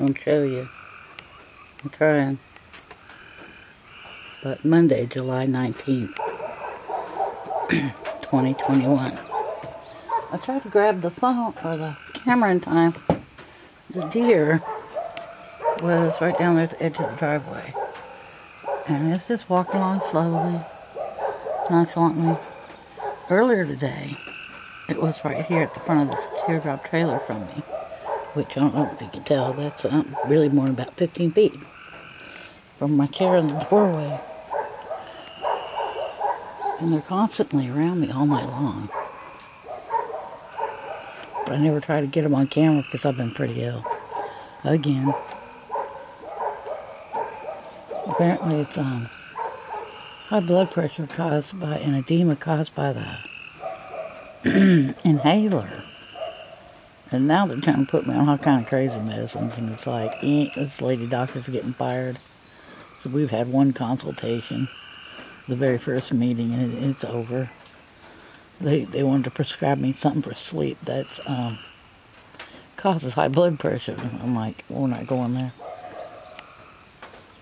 going to show you. I'm trying. But Monday, July 19th, 2021. I tried to grab the phone or the camera in time. The deer was right down there at the edge of the driveway. And it's just walking along slowly, nonchalantly. Earlier today, it was right here at the front of this teardrop trailer from me, which I don't know if you can tell, that's really more than about 15 feet from my chair in the doorway. And they're constantly around me all night long. But I never try to get them on camera because I've been pretty ill. Again. Apparently it's high blood pressure caused by an edema caused by the inhaler. And now they're trying to put me on all kind of crazy medicines, and it's like, this lady doctor's getting fired. So we've had one consultation, the very first meeting, and it's over. They wanted to prescribe me something for sleep that's causes high blood pressure. I'm like, we're not going there.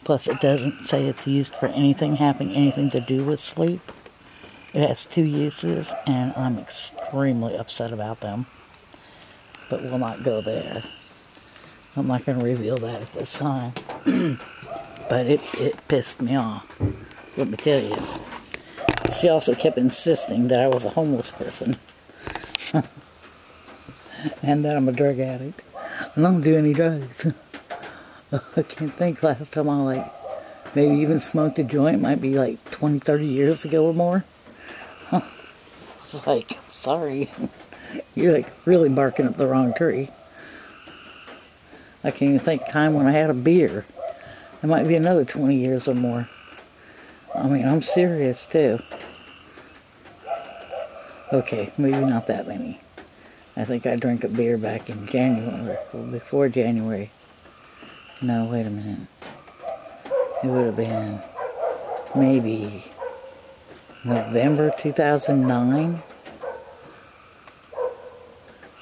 Plus, it doesn't say it's used for anything having anything to do with sleep. It has 2 uses, and I'm extremely upset about them. But we'll not go there. I'm not going to reveal that at this time. But it pissed me off. Let me tell you. She also kept insisting that I was a homeless person. And that I'm a drug addict. And I don't do any drugs. I can't think last time I maybe even smoked a joint. Might be like 20, 30 years ago or more. It's like, sorry. You're like really barking up the wrong tree. I can't even think of time when I had a beer. It might be another 20 years or more. I mean, I'm serious too. Okay, maybe not that many. I think I drank a beer back in January, or before January. No, wait a minute. It would have been maybe November 2009.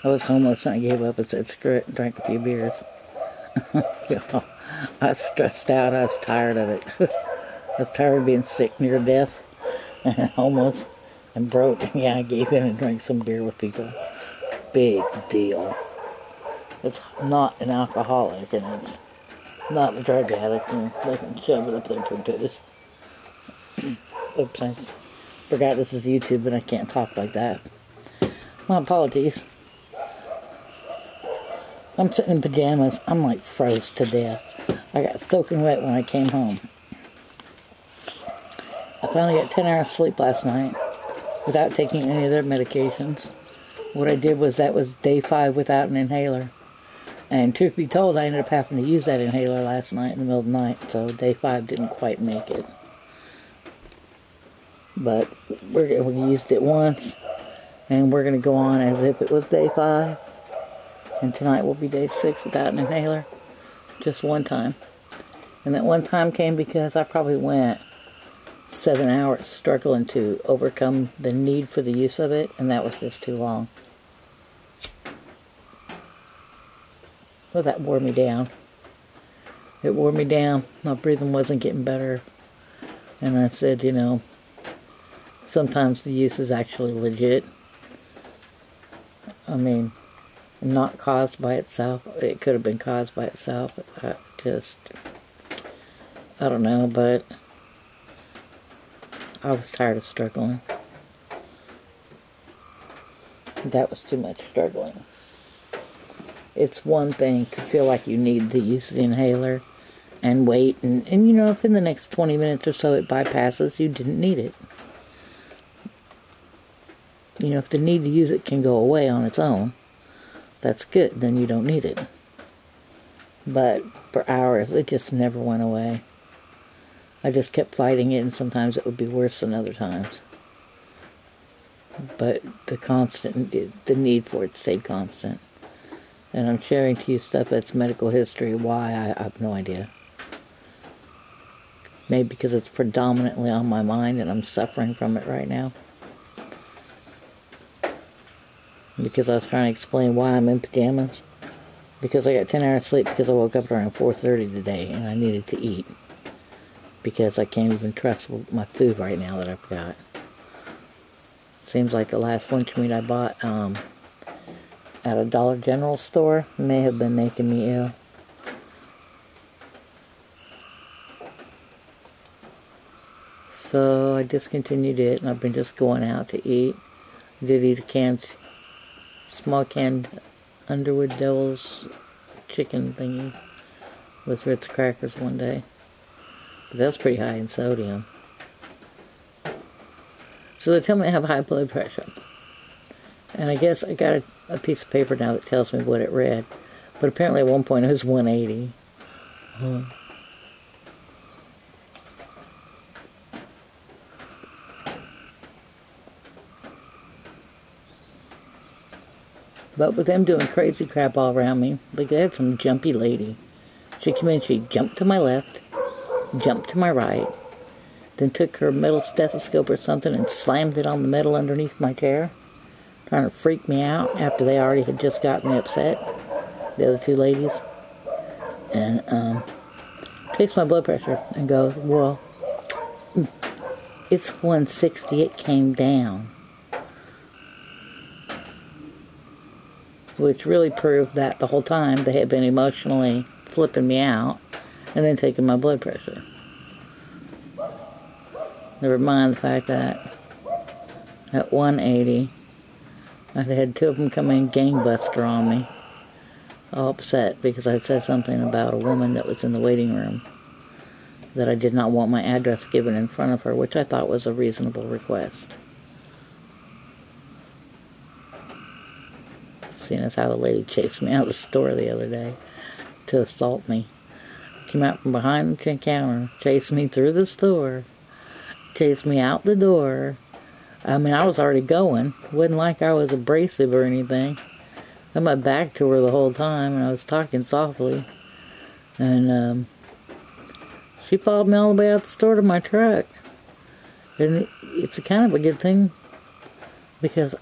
I was homeless and I gave up and said screw it and drank a few beers. I was stressed out. I was tired of it. I was tired of being sick near death and homeless and broke. And yeah, I gave in and drank some beer with people. Big deal. It's not an alcoholic and it's not a drug addict, and they can shove it up their poo-poos. Oops, I forgot this is YouTube and I can't talk like that. My apologies. I'm sitting in pajamas. I'm like froze to death. I got soaking wet when I came home. I finally got 10 hours sleep last night without taking any of their medications. What I did was, that was day 5 without an inhaler. And truth be told, I ended up having to use that inhaler last night in the middle of the night, so day 5 didn't quite make it. But we used it once, and we're going to go on as if it was day 5. And tonight will be day 6 without an inhaler. Just one time. And that one time came because I probably went 7 hours struggling to overcome the need for the use of it, and that was just too long. Well, that wore me down. It wore me down. My breathing wasn't getting better. And I said, you know, sometimes the use is actually legit. I mean, not caused by itself. It could have been caused by itself. I don't know, but I was tired of struggling. That was too much struggling. It's one thing to feel like you need to use the inhaler and wait, and you know, if in the next 20 minutes or so it bypasses, you didn't need it. You know, if the need to use it can go away on its own, that's good, then you don't need it. But for hours, it just never went away. I just kept fighting it, and sometimes it would be worse than other times. But the need for it stayed constant. And I'm sharing to you stuff that's medical history. Why, I have no idea. Maybe because it's predominantly on my mind and I'm suffering from it right now. Because I was trying to explain why I'm in pajamas. because I got 10 hours sleep because I woke up around 4:30 today and I needed to eat because I can't even trust my food right now that I've got. Seems like the last lunch meat I bought at a Dollar General store may have been making me ill. So I discontinued it and I've been just going out to eat. I did eat a small canned Underwood Devil's chicken thingy with Ritz crackers one day. But that was pretty high in sodium. So they tell me I have high blood pressure. And I guess I got a piece of paper now that tells me what it read. But apparently at one point it was 180. But with them doing crazy crap all around me, like they had some jumpy lady. She came in, she jumped to my left, jumped to my right, then took her metal stethoscope or something and slammed it on the metal underneath my chair, trying to freak me out after they already had just got me upset, the other two ladies. And takes my blood pressure and goes, well, it's 160, it came down. Which really proved that the whole time they had been emotionally flipping me out and then taking my blood pressure. Never mind the fact that at 180, I had two of them come in gangbuster on me, all upset because I said something about a woman that was in the waiting room, that I did not want my address given in front of her, which I thought was a reasonable request. Seeing as how the lady chased me out of the store the other day to assault me. Came out from behind the counter, chased me through the store, chased me out the door. I mean, I was already going. It wasn't like I was abrasive or anything. I had my back to her the whole time, and I was talking softly. And she followed me all the way out the store to my truck. And it's kind of a good thing because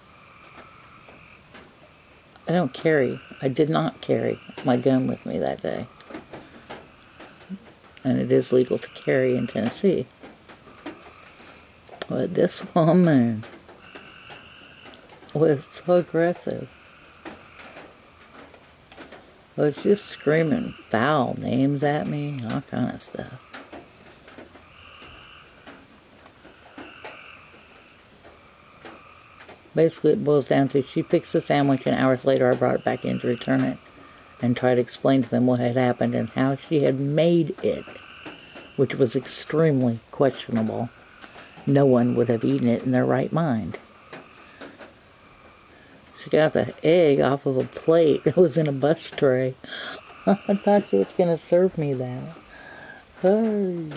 I did not carry my gun with me that day. And it is legal to carry in Tennessee. But this woman was so aggressive. Was just screaming foul names at me, all kind of stuff. Basically, it boils down to she fixed the sandwich, and hours later I brought it back in to return it and try to explain to them what had happened and how she had made it, which was extremely questionable. No one would have eaten it in their right mind. She got the egg off of a plate that was in a bus tray. I thought she was going to serve me that. Hey.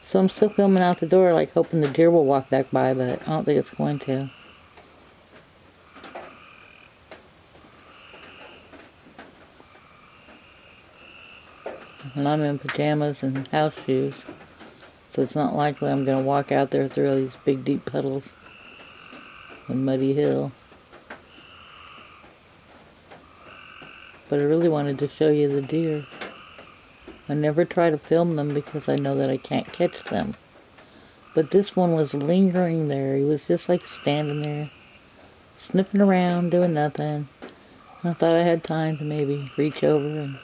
So I'm still filming out the door, like hoping the deer will walk back by, but I don't think it's going to. And I'm in pajamas and house shoes, so it's not likely I'm going to walk out there through all these big deep puddles and muddy hill. But I really wanted to show you the deer. I never try to film them because I know that I can't catch them. But this one was lingering there. He was just like standing there, sniffing around, doing nothing. I thought I had time to maybe reach over and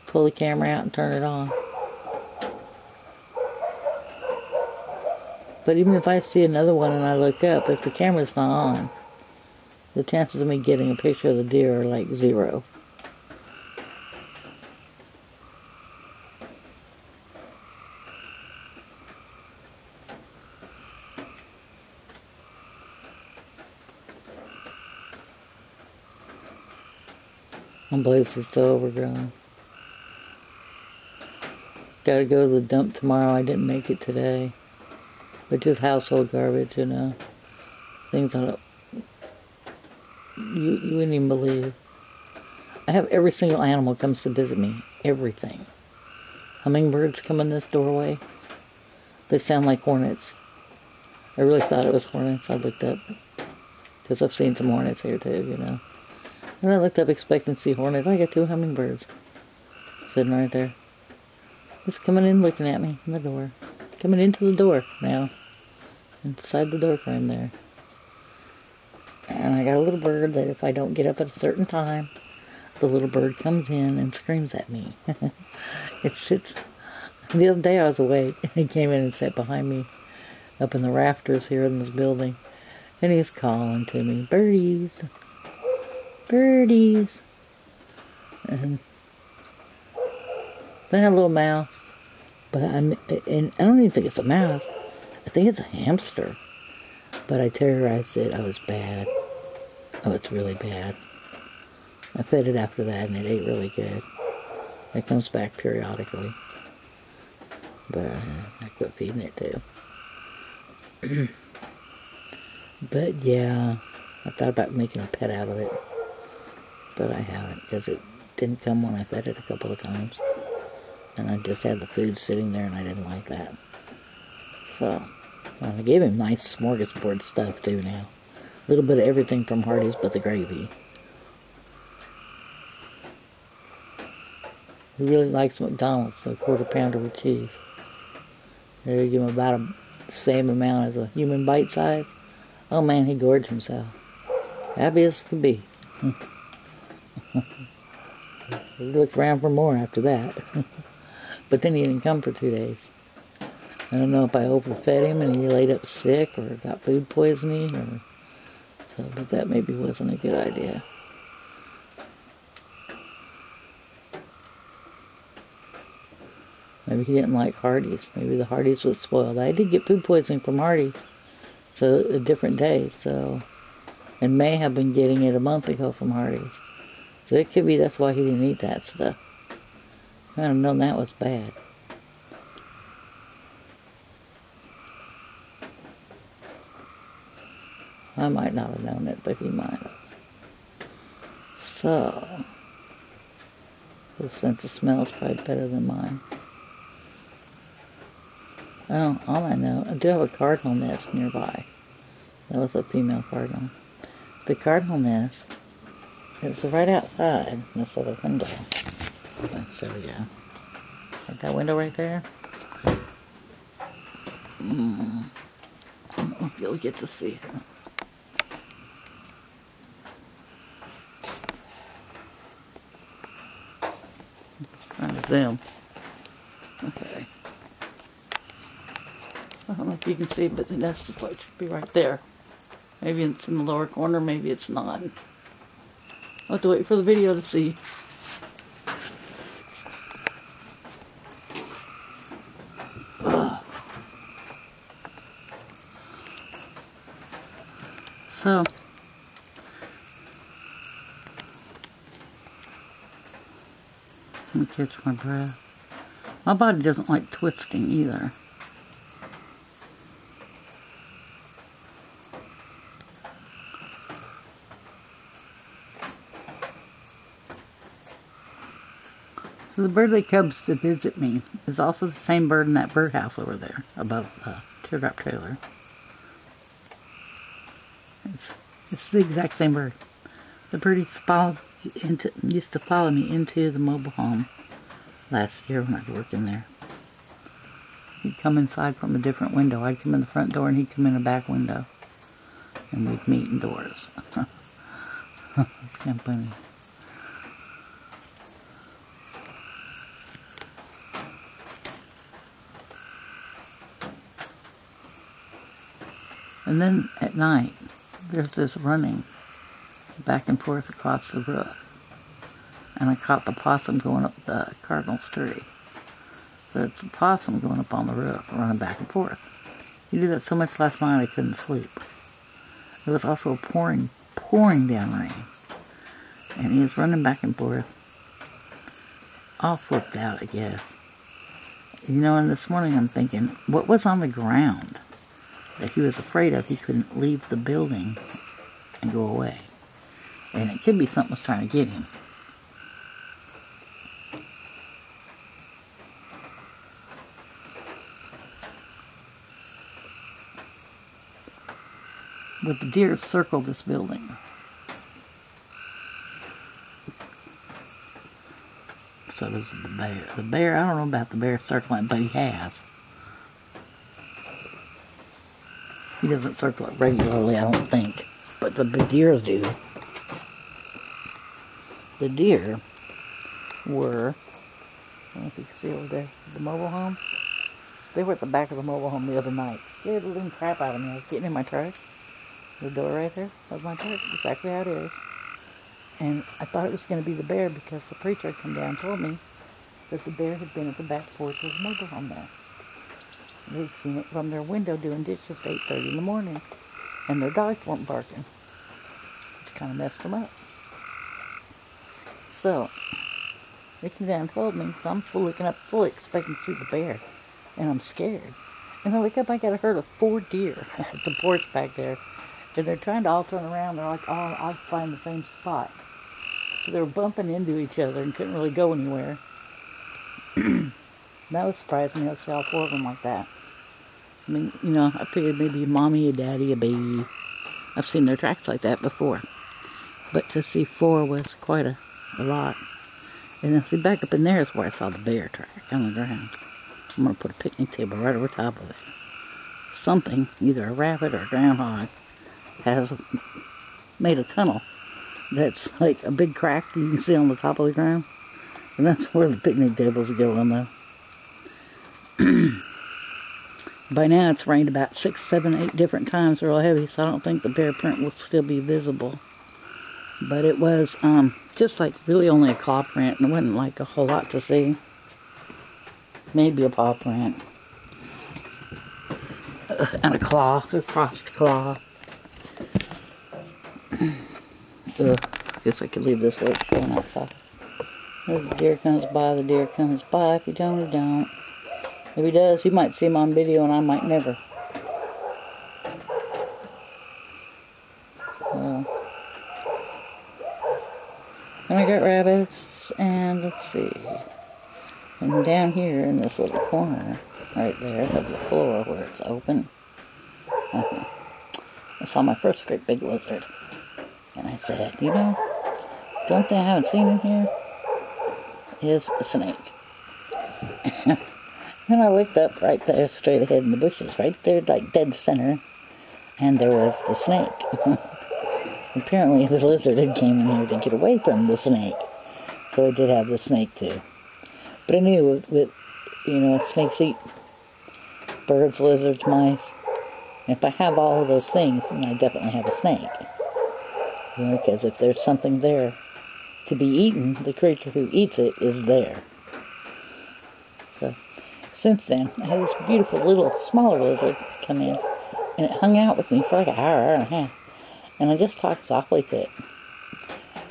pull the camera out and turn it on. But even if I see another one and I look up, if the camera's not on, the chances of me getting a picture of the deer are like 0. My place is so overgrown. Gotta go to the dump tomorrow. I didn't make it today. But just household garbage, you know. Things I don't... You wouldn't even believe. I have every single animal comes to visit me. Everything. Hummingbirds come in this doorway. They sound like hornets. I really thought it was hornets. I looked up. Because I've seen some hornets here too, you know. And I looked up expecting to see hornets. I got 2 hummingbirds. Sitting right there. Just coming in looking at me in the door. Coming into the door now. Inside the door frame there. And I got a little bird that if I don't get up at a certain time, the little bird comes in and screams at me. It sits... The other day I was awake and he came in and sat behind me up in the rafters here in this building. And he's calling to me, birdies, birdies. And then I had a little mouse. But and I don't even think it's a mouse. I think it's a hamster. But I terrorized it. I was bad. Oh, it's really bad. I fed it after that and it ate really good. It comes back periodically. But I quit feeding it too. But yeah, I thought about making a pet out of it. But I haven't because it didn't come when I fed it a couple of times. And I just had the food sitting there and I didn't like that. So, I gave him nice smorgasbord stuff too now. A little bit of everything from Hardee's but the gravy. He really likes McDonald's, so a 1/4 pounder with cheese. There you give him about the same amount as a human bite size. Oh man, he gorged himself. Happy as could be. He looked around for more after that. But then he didn't come for 2 days. I don't know if I overfed him and he laid up sick or got food poisoning or so, but that maybe wasn't a good idea. Maybe he didn't like Hardee's. Maybe the Hardee's was spoiled. I did get food poisoning from Hardee's. So a different day, so and may have been getting it a month ago from Hardee's. So it could be that's why he didn't eat that stuff. I would have known that was bad. I might not have known it, but he might have. So, his sense of smell is probably better than mine. Oh, all I know, I do have a cardinal nest nearby. That was a female cardinal. The cardinal nest is right outside this little window. There we go. Like that window right there. I don't know if you'll get to see it. Trying to zoom. Okay. I don't know if you can see, but the nest is like should be right there. Maybe it's in the lower corner, maybe it's not. I'll have to wait for the video to see. So, let me catch my breath. My body doesn't like twisting either. So the bird that comes to visit me is also the same bird in that birdhouse over there above the teardrop trailer. It's the exact same bird. The bird used to follow me into the mobile home last year when I was working there. He'd come inside from a different window. I'd come in the front door and he'd come in the back window. And we'd meet indoors. It's kind of funny. And then at night, there's this running back and forth across the roof. And I caught the possum going up the Cardinal's tree. So it's the possum going up on the roof, running back and forth. He did that so much last night I couldn't sleep. It was also pouring down rain. And he was running back and forth. All flipped out, I guess. You know, and this morning I'm thinking, what was on the ground that he was afraid of? He couldn't leave the building and go away. And it could be something was trying to get him. But the deer circled this building. So does the bear. The bear, I don't know about the bear circling, but he has. He doesn't circle it regularly, I don't think. But the deer do. The deer were, I don't know if you can see over there, the mobile home. They were at the back of the mobile home the other night. Scared the living crap out of me. I was getting in my truck. The door right there of my truck, exactly how it is. And I thought it was going to be the bear because the preacher had come down and told me that the bear had been at the back porch of the mobile home there. They'd seen it from their window doing dishes at 8:30 in the morning. And their dogs weren't barking. Which kind of messed them up. So, they came down and told me, so I'm looking up fully expecting to see the bear. And I'm scared. And I look up, I got a herd of 4 deer at the porch back there. And they're trying to all turn around. They're like all occupying the same spot. So they were bumping into each other and couldn't really go anywhere. That would surprise me to see all 4 of them like that. I mean, you know, I figured maybe a mommy, a daddy, a baby. I've seen their tracks like that before. But to see 4 was quite a lot. And then see, back up in there is where I saw the bear track on the ground. I'm going to put a picnic table right over top of it. Something, either a rabbit or a groundhog, has made a tunnel that's like a big crack you can see on the top of the ground. And that's where the picnic tables go on though. By now it's rained about 6, 7, 8 different times real heavy, so I don't think the bear print will still be visible. But it was just like really only a claw print, and it wasn't like a whole lot to see. Maybe a paw print. And a claw, a crossed claw. Guess I could leave this light showing outside. If the deer comes by, the deer comes by. If you don't, he don't. If he does, you might see him on video and I might never. And I got rabbits, and let's see. And down here in this little corner, right there of the floor where it's open, I saw my first great big lizard. And I said, you know, the only thing I haven't seen in here is a snake. Then I looked up right there, straight ahead in the bushes, right there, like dead center, and there was the snake. Apparently the lizard had came in here to get away from the snake. So I did have the snake too. But I knew with you know, snakes eat birds, lizards, mice. And if I have all of those things, then I definitely have a snake. You know, because if there's something there to be eaten, the creature who eats it is there. So, since then, I had this beautiful little smaller lizard come in, and it hung out with me for like an hour and a half. And I just talked softly to it.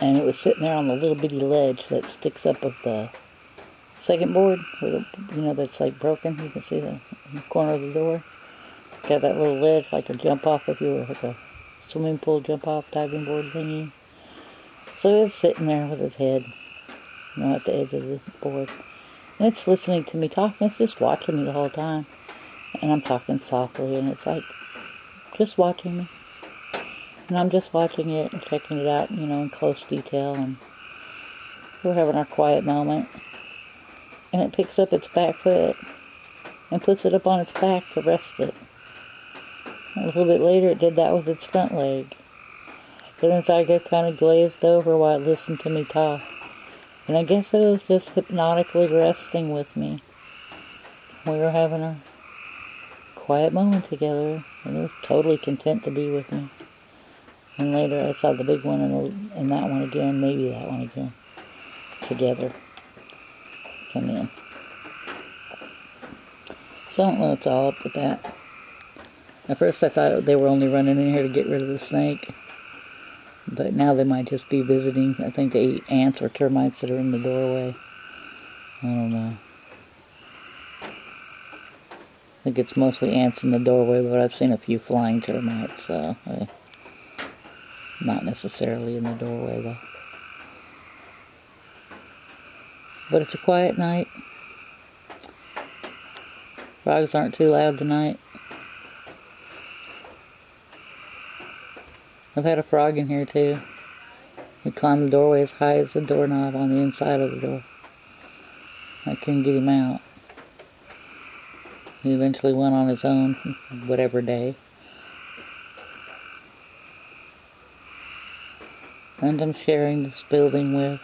And it was sitting there on the little bitty ledge that sticks up of the second board, with a, you know, that's like broken. You can see the corner of the door. Got that little ledge like a jump off if you were like a swimming pool jump off diving board thingy. So it was sitting there with his head, you know, at the edge of the board. And it's listening to me talking. It's just watching me the whole time. And I'm talking softly, and it's like just watching me. And I'm just watching it and checking it out, you know, in close detail. And we're having our quiet moment. And it picks up its back foot and puts it up on its back to rest it. A little bit later, it did that with its front leg. Then it's like it kind of glazed over while it listened to me talk. And I guess it was just hypnotically resting with me. We were having a quiet moment together, and it was totally content to be with me. And later I saw the big one and that one again, maybe that one again, together come in. So I don't know what's all up with that. At first I thought they were only running in here to get rid of the snake. But now they might just be visiting. I think they eat ants or termites that are in the doorway. I don't know. I think it's mostly ants in the doorway, but I've seen a few flying termites, so not necessarily in the doorway though. But it's a quiet night. Frogs aren't too loud tonight. I've had a frog in here too. He climbed the doorway as high as the doorknob on the inside of the door. I couldn't get him out. He eventually went on his own, whatever day. And I'm sharing this building with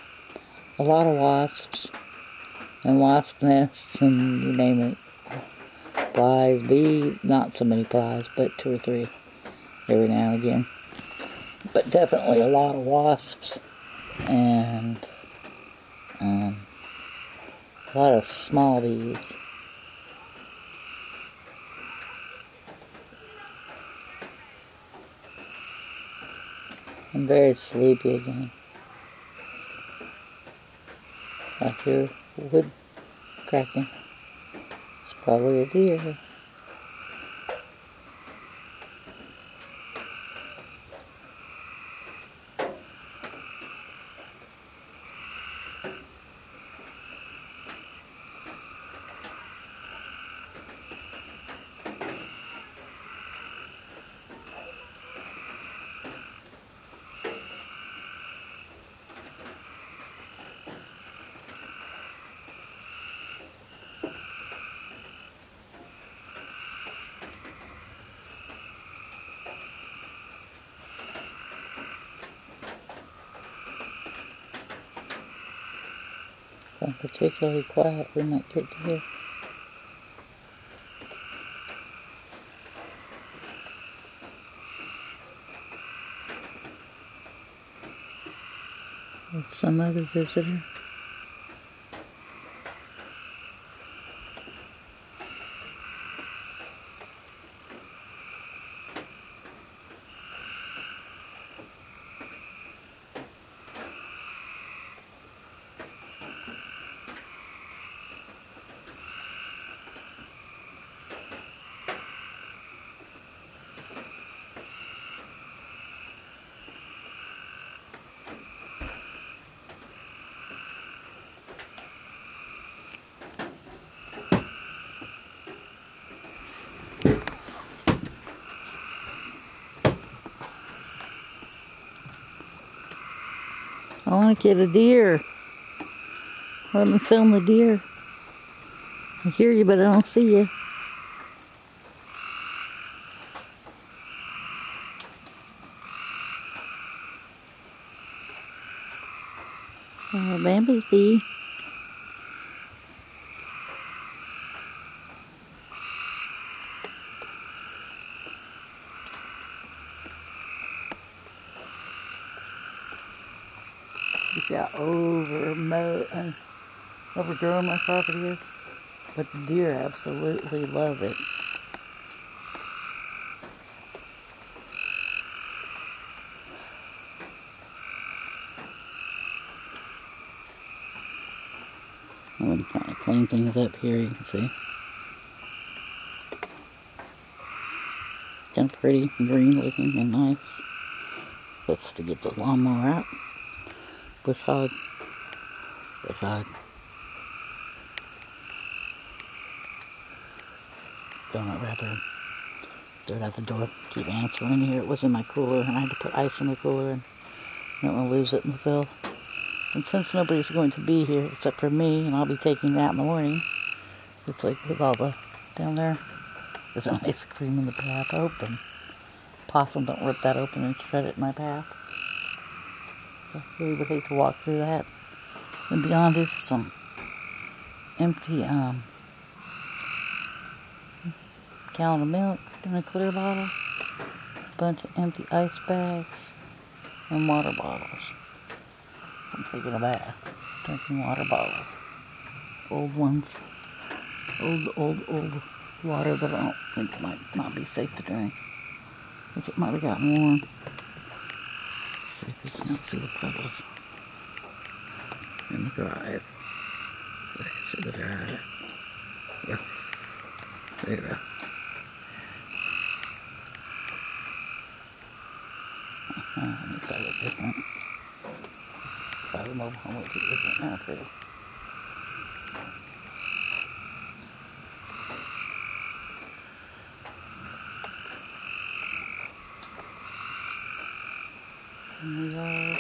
a lot of wasps and wasp nests and you name it. Flies, bees, not so many flies, but 2 or 3 every now and again. But definitely a lot of wasps and a lot of small bees. I'm very sleepy again. I hear wood cracking. It's probably a deer. If I'm particularly quiet, we might get to hear. Or some other visitor. I want to get a deer. Let me film the deer. I hear you, but I don't see you. Oh, Bambi's bee. You see how overgrown my property is? But the deer absolutely love it. I'm going to kind of clean things up here, you can see. Kind of pretty, green looking and nice. That's to get the lawnmower out. Bush hog. Bush hog. Donut wrapper. Throw it out the door. Keep ants in here. It was in my cooler and I had to put ice in the cooler and I don't want to lose it in the filth. And since nobody's going to be here except for me and I'll be taking it out in the morning, it's like with all the down there, there's an ice cream in the path open. Possum don't rip that open and shred it in my path. So I really would hate to walk through that. And beyond it is some empty gallon of milk in a clear bottle, a bunch of empty ice bags, and water bottles. I'm taking a bath, drinking water bottles. Old ones. Old water that I don't think might not be safe to drink. Because it might have gotten warm. Let's see. You can't see the puddles in the drive. You can see the drive. Yeah. There you go. Looks like it's different. Probably mobile home would be different now too. In the yard.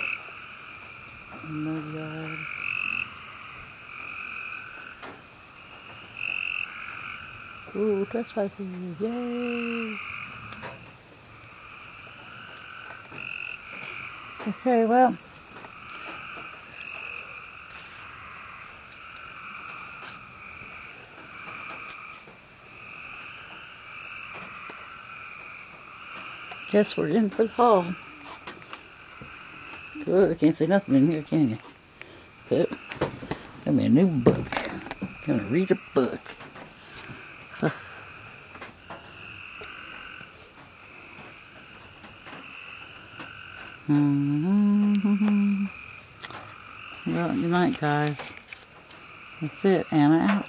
In the yard. Ooh, trespassing! Yay! Okay, well. Guess we're in for the haul. Good, I can't see nothing in here, can you? But, got me a new book. Gonna read a book. Well, good night, guys. That's it, Anna out.